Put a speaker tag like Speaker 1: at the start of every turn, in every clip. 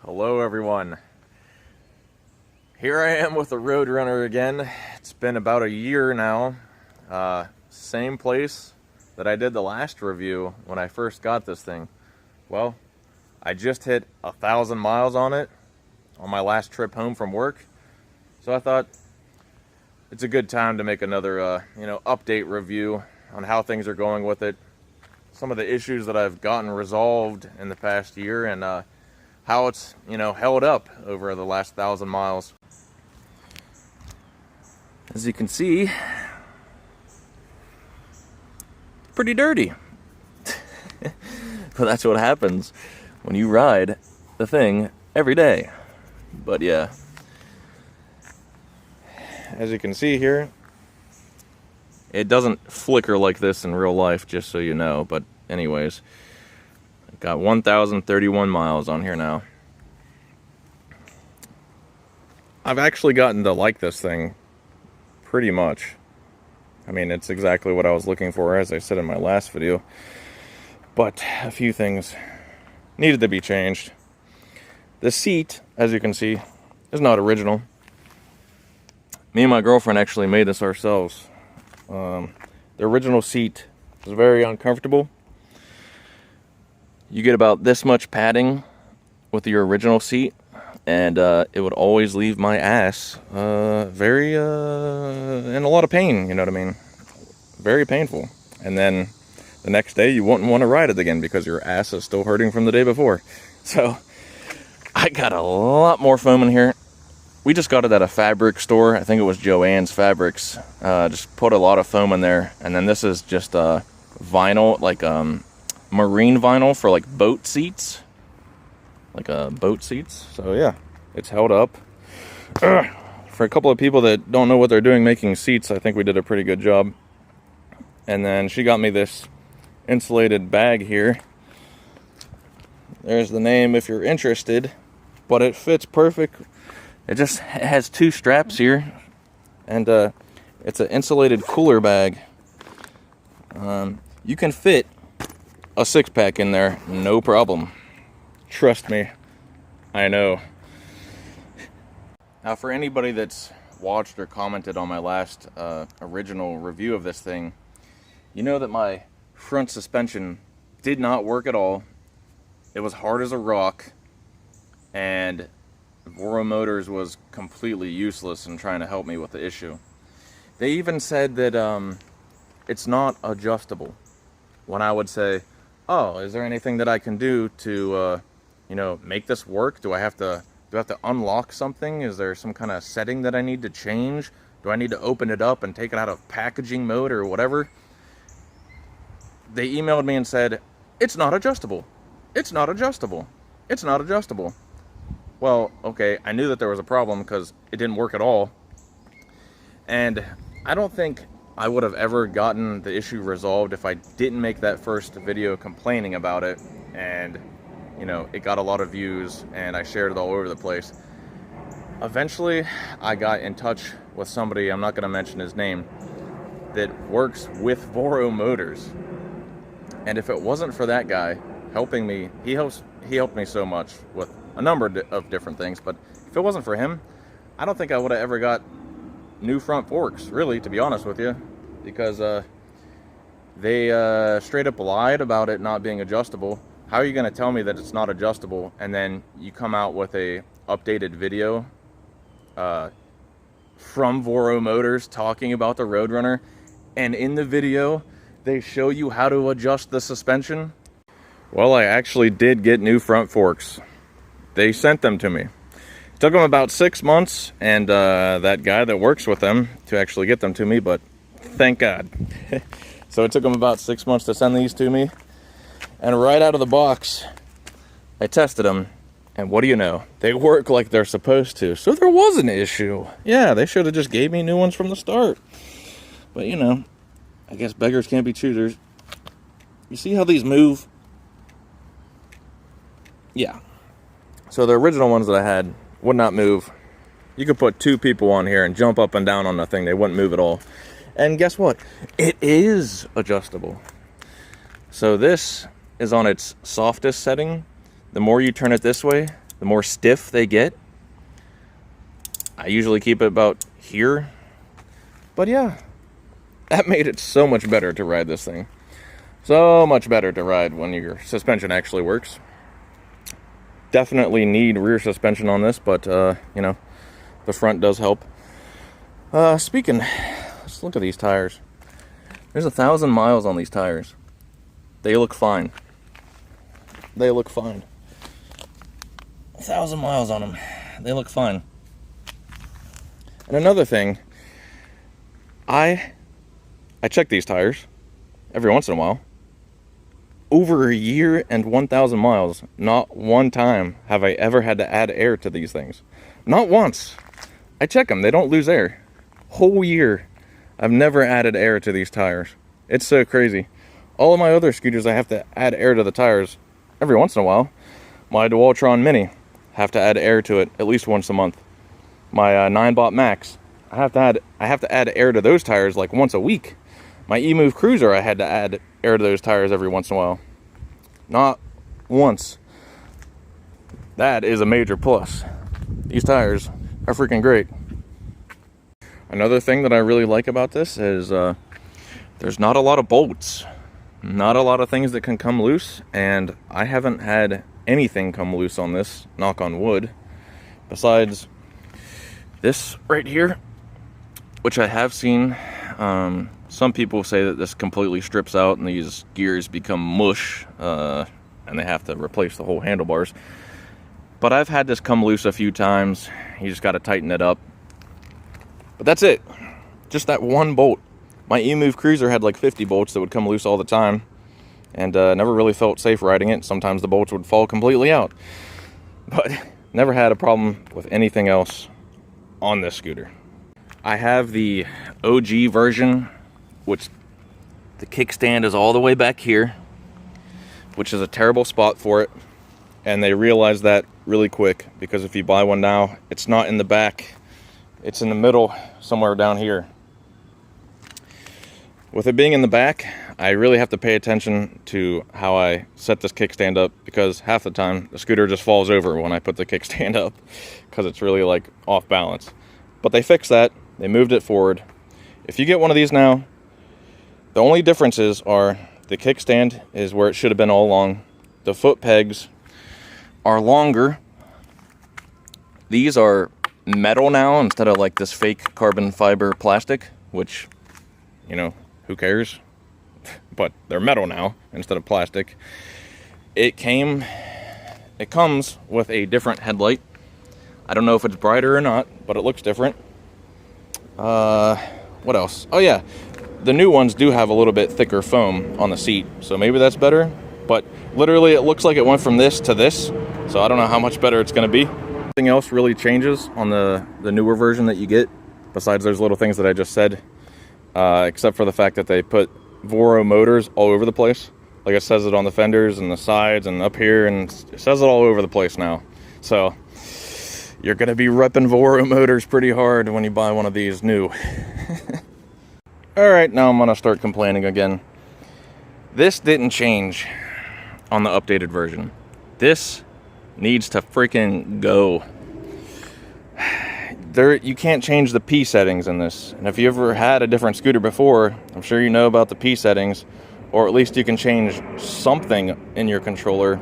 Speaker 1: Hello everyone. Here I am with the Roadrunner again. It's been about a year now. Same place that I did the last review when I first got this thing. Well, I just hit 1,000 miles on it on my last trip home from work. So I thought it's a good time to make another update review on how things are going with it. Some of the issues that I've gotten resolved in the past year and how it's, held up over the last 1,000 miles. As you can see, pretty dirty. But that's what happens when you ride the thing every day. But yeah, as you can see here, it doesn't flicker like this in real life, just so you know. But anyways, I've got 1,031 miles on here now. I've actually gotten to like this thing pretty much. I mean, it's exactly what I was looking for, as I said in my last video. But a few things needed to be changed. The seat, as you can see, is not original. Me and my girlfriend actually made this ourselves. The original seat is very uncomfortable. You get about this much padding with your original seat, and it would always leave my ass in a lot of pain, you know what I mean? Very painful. And then the next day you wouldn't want to ride it again because your ass is still hurting from the day before. So I got a lot more foam in here. We just got it at a fabric store. I think it was Joann's Fabrics. Just put a lot of foam in there. And then this is just vinyl, like marine vinyl for like boat seats. Boat seats. So yeah, it's held up. For a couple of people that don't know what they're doing making seats, I think we did a pretty good job. And then she got me this insulated bag here. There's the name if you're interested, but it fits perfect. It just has two straps here, and it's an insulated cooler bag. You can fit a 6-pack in there, no problem. Trust me, I know. Now, for anybody that's watched or commented on my last original review of this thing, you know that my front suspension did not work at all. It was hard as a rock, and Voro Motors was completely useless in trying to help me with the issue. They even said that it's not adjustable. When I would say, oh, is there anything that I can do to make this work? Do I have to unlock something? Is there some kind of setting that I need to change? Do I need to open it up and take it out of packaging mode or whatever? They emailed me and said, it's not adjustable. It's not adjustable. It's not adjustable. Well, okay, I knew that there was a problem because it didn't work at all. And I don't think I would have ever gotten the issue resolved if I didn't make that first video complaining about it. And, it got a lot of views and I shared it all over the place. Eventually, I got in touch with somebody, I'm not going to mention his name, that works with Voro Motors. And if it wasn't for that guy helping me, he helped me so much with a number of different things, but if it wasn't for him, I don't think I would have ever got new front forks, really, to be honest with you, because they straight up lied about it not being adjustable. How are you going to tell me that it's not adjustable, and then you come out with a updated video from Voro Motors talking about the Roadrunner, and in the video they show you how to adjust the suspension? Well, I actually did get new front forks. They sent them to me. It took them about 6 months, and that guy that works with them to actually get them to me, but thank God. So it took them about 6 months to send these to me, and right out of the box, I tested them, and what do you know? They work like they're supposed to, so there was an issue. Yeah, they should have just gave me new ones from the start. But I guess beggars can't be choosers. You see how these move? Yeah. So the original ones that I had would not move. You could put 2 people on here and jump up and down on the thing. They wouldn't move at all. And guess what? It is adjustable. So this is on its softest setting. The more you turn it this way, the more stiff they get. I usually keep it about here. But yeah, that made it so much better to ride this thing. So much better to ride when your suspension actually works. Definitely need rear suspension on this, but you know, the front does help. Speaking, let's look at these tires. There's 1,000 miles on these tires. They look fine. They look fine. 1,000 miles on them. They look fine. And another thing, I check these tires every once in a while. Over a year and 1,000 miles, not one time have I ever had to add air to these things. Not once. I check them, they don't lose air. Whole year, I've never added air to these tires. It's so crazy. All of my other scooters, I have to add air to the tires every once in a while. My Dualtron Mini, have to add air to it at least once a month. My 9-bot Max, I have to add air to those tires like once a week. My Emove Cruiser, I had to add air to those tires every once in a while. Not once. That is a major plus. These tires are freaking great. Another thing that I really like about this is there's not a lot of bolts. Not a lot of things that can come loose, and I haven't had anything come loose on this, knock on wood, besides this right here, which I have seen. Some people say that this completely strips out and these gears become mush, and they have to replace the whole handlebars. But I've had this come loose a few times. You just got to tighten it up. But that's it. Just that one bolt. My Emove Cruiser had like 50 bolts that would come loose all the time, and never really felt safe riding it. Sometimes the bolts would fall completely out. But never had a problem with anything else on this scooter. I have the OG version, which the kickstand is all the way back here, which is a terrible spot for it. And they realized that really quick, because if you buy one now, it's not in the back, it's in the middle, somewhere down here. With it being in the back, I really have to pay attention to how I set this kickstand up, because half the time the scooter just falls over when I put the kickstand up, because it's really like off balance. But they fixed that, they moved it forward. If you get one of these now, the only differences are the kickstand is where it should have been all along. The foot pegs are longer. These are metal now instead of like this fake carbon fiber plastic, which, you know, who cares? But they're metal now instead of plastic. It comes with a different headlight. I don't know if it's brighter or not, but it looks different. What else? Oh yeah, the new ones do have a little bit thicker foam on the seat, so maybe that's better. But literally it looks like it went from this to this, so I don't know how much better it's going to be. Nothing else really changes on the newer version that you get, besides those little things that I just said, except for the fact that they put Voro motors all over the place. Like it says it on the fenders and the sides and up here, and it says it all over the place now. So you're going to be repping Voro motors pretty hard when you buy one of these new. Alright, now I'm going to start complaining again. This didn't change on the updated version. This needs to freaking go. You can't change the P settings in this. And if you ever had a different scooter before, I'm sure you know about the P settings, or at least you can change something in your controller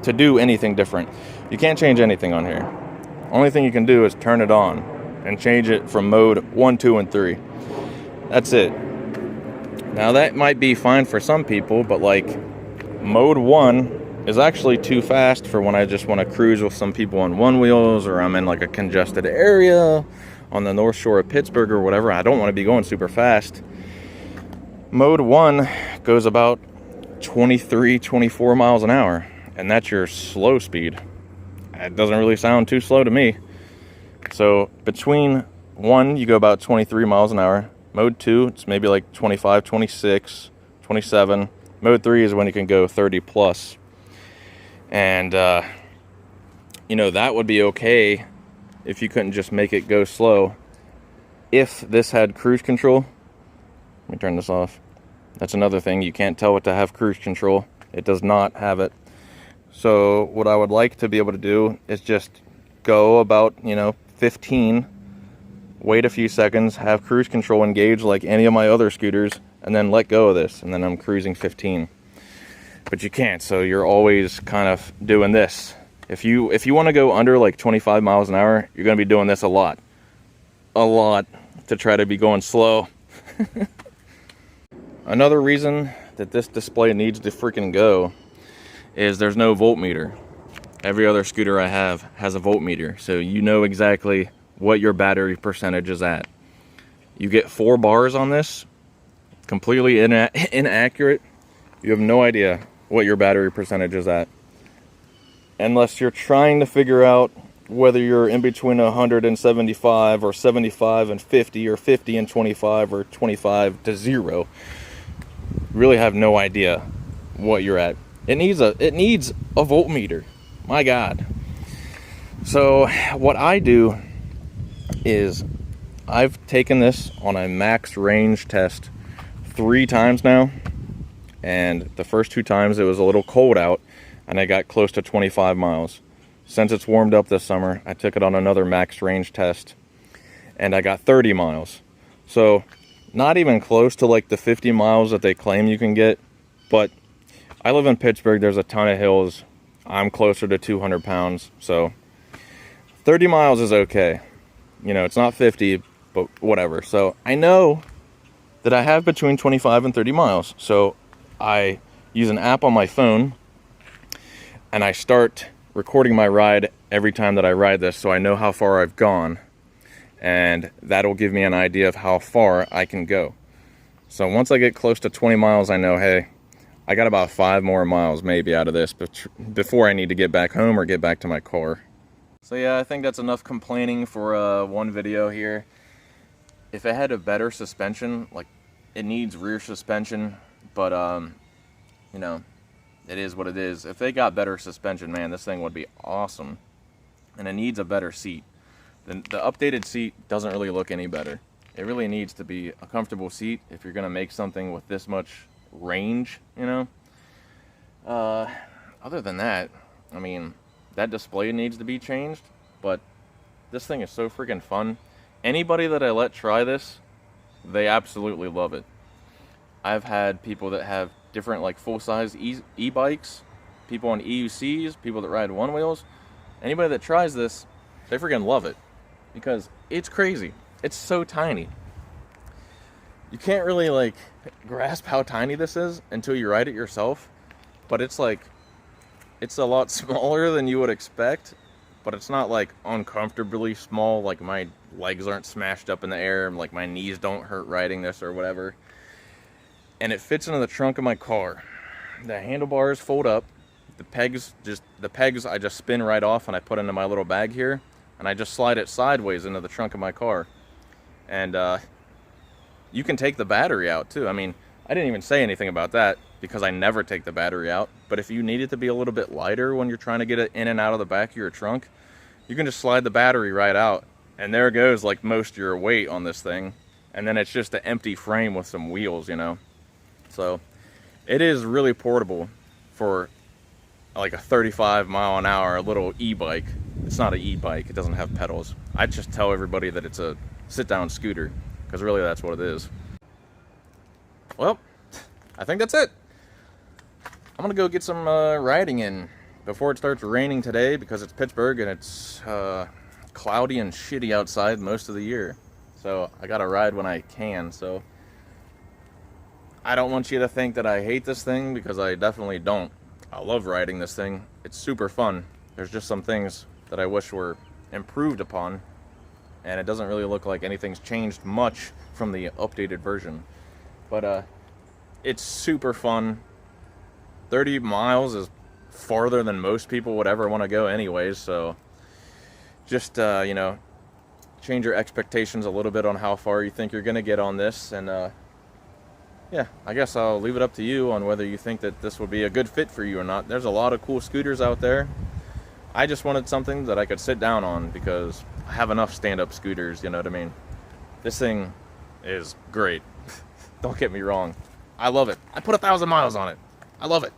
Speaker 1: to do anything different. You can't change anything on here. Only thing you can do is turn it on and change it from mode 1, 2, and 3. That's it. Now that might be fine for some people, but like mode 1 is actually too fast for when I just want to cruise with some people on one wheels, or I'm in like a congested area on the North Shore of Pittsburgh or whatever. I don't want to be going super fast. Mode 1 goes about 23, 24 miles an hour, and that's your slow speed. It doesn't really sound too slow to me. So between 1, you go about 23 miles an hour. Mode 2, it's maybe like 25, 26, 27. Mode 3 is when you can go 30 plus. And, you know, that would be okay if you couldn't just make it go slow. If this had cruise control, let me turn this off. That's another thing. You can't tell it to have cruise control. It does not have it. So what I would like to be able to do is just go about, 15, wait a few seconds, have cruise control engaged like any of my other scooters, and then let go of this, and then I'm cruising 15. But you can't, so you're always kind of doing this. If you want to go under like 25 miles an hour, you're going to be doing this a lot to try to be going slow. Another reason that this display needs to freaking go is there's no voltmeter. Every other scooter I have has a voltmeter, so you know exactly what your battery percentage is at. You get 4 bars on this, completely inaccurate. You have no idea what your battery percentage is at, unless you're trying to figure out whether you're in between 175 or 75 and 50 or 50 and 25 or 25 to 0. Really have no idea what you're at. It needs a voltmeter. My God. So what I do is I've taken this on a max range test 3 times now, and the first 2 times it was a little cold out and I got close to 25 miles. Since it's warmed up this summer, I took it on another max range test and I got 30 miles. So not even close to like the 50 miles that they claim you can get, but I live in Pittsburgh, there's a ton of hills. I'm closer to 200 pounds, so 30 miles is okay. It's not 50, but whatever. So I know that I have between 25 and 30 miles. So I use an app on my phone and I start recording my ride every time that I ride this, so I know how far I've gone, and that'll give me an idea of how far I can go. So once I get close to 20 miles, I know, hey, I got about 5 more miles maybe out of this before I need to get back home or get back to my car. So yeah, I think that's enough complaining for one video here. If it had a better suspension, like it needs rear suspension, but it is what it is. If they got better suspension, man, this thing would be awesome. And it needs a better seat. The updated seat doesn't really look any better. It really needs to be a comfortable seat if you're gonna make something with this much range, Other than that, I mean, that display needs to be changed, but this thing is so freaking fun. Anybody that I let try this, they absolutely love it. I've had people that have different like full-size e-bikes, people on EUCs, people that ride one wheels. Anybody that tries this, they freaking love it because it's crazy. It's so tiny. You can't really like grasp how tiny this is until you ride it yourself, but it's a lot smaller than you would expect, but it's not like uncomfortably small, like my legs aren't smashed up in the air, like my knees don't hurt riding this or whatever. And it fits into the trunk of my car. The handlebars fold up, the pegs I just spin right off and I put into my little bag here, and I just slide it sideways into the trunk of my car. And you can take the battery out too. I mean, I didn't even say anything about that because I never take the battery out. But if you need it to be a little bit lighter when you're trying to get it in and out of the back of your trunk, you can just slide the battery right out. And there goes like most of your weight on this thing. And then it's just an empty frame with some wheels, So it is really portable for like a 35 mile an hour little e-bike. It's not an e-bike, it doesn't have pedals. I just tell everybody that it's a sit-down scooter, because really that's what it is. Well, I think that's it. I'm gonna go get some riding in before it starts raining today, because it's Pittsburgh and it's cloudy and shitty outside most of the year. So I gotta ride when I can. So I don't want you to think that I hate this thing, because I definitely don't. I love riding this thing. It's super fun. There's just some things that I wish were improved upon, and it doesn't really look like anything's changed much from the updated version. But it's super fun. 30 miles is farther than most people would ever want to go anyways, so just change your expectations a little bit on how far you think you're gonna get on this. And yeah, I guess I'll leave it up to you on whether you think that this would be a good fit for you or not. There's a lot of cool scooters out there. I just wanted something that I could sit down on, because I have enough stand-up scooters, you know what I mean? This thing is great. Don't get me wrong. I love it. I put 1,000 miles on it. I love it.